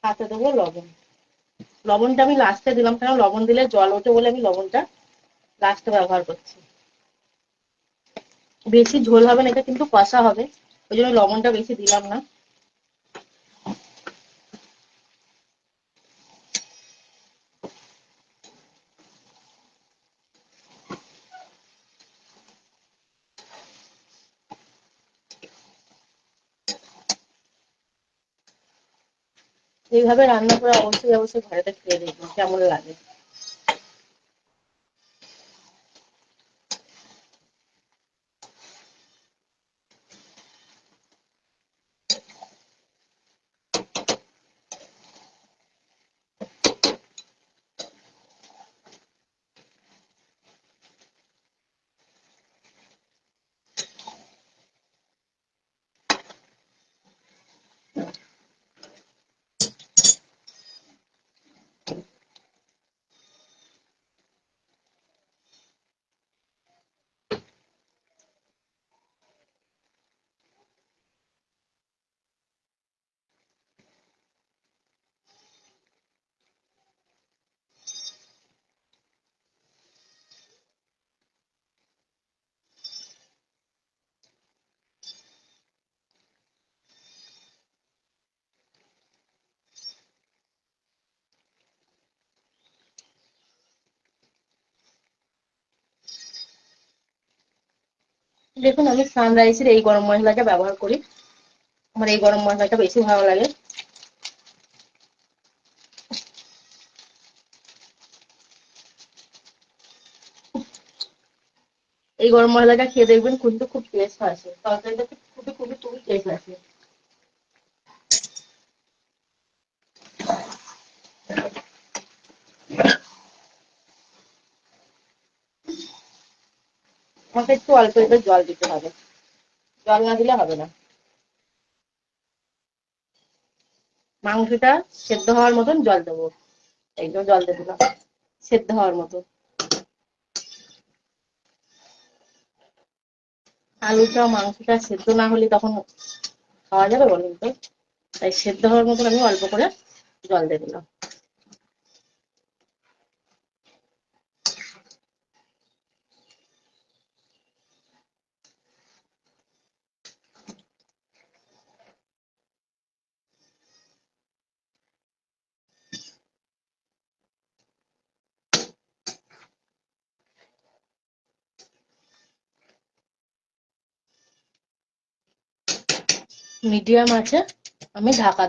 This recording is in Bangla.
হাতে দেবো লবণ। লবণটা আমি লাস্টে দিলাম, কারণ লবণ দিলে জল ওঠে বলে আমি লবণটা লাস্টে ব্যবহার করছি। বেশি ঝোল হবে না, এটা কিন্তু কষা হবে, ওই জন্য লবণটা বেশি দিলাম না। এইভাবে রান্না করে অবশ্যই অবশ্যই ঘরেতে খেয়ে দেখবেন কেমন লাগে। দেখুন, আমি সানরাইসের এই গরম মশলাটা ব্যবহার করি, আমার এই গরম মশলাটা বেশি ভালো লাগে। এই গরম মশলাটা খেয়ে দেখবেন কিন্তু খুব টেস্ট আসে, তরকারিটা খুবই খুবই খুবই টেস্ট আসে। আমাকে একটু অল্প একটু জল দিতে হবে, জল না দিলে হবে না। মাংসটা সেদ্ধ হওয়ার মতন জল দেবো, এই জন্য জল দিয়ে দিলাম, সেদ্ধ হওয়ার মতো। আলুটা মাংসটা সেদ্ধ না হলে তখন খাওয়া যাবে বলুন তো? তাই সেদ্ধ হওয়ার মতন আমি অল্প করে জল দিয়ে দিলাম। মিডিয়াম আছে আমি ঢাকা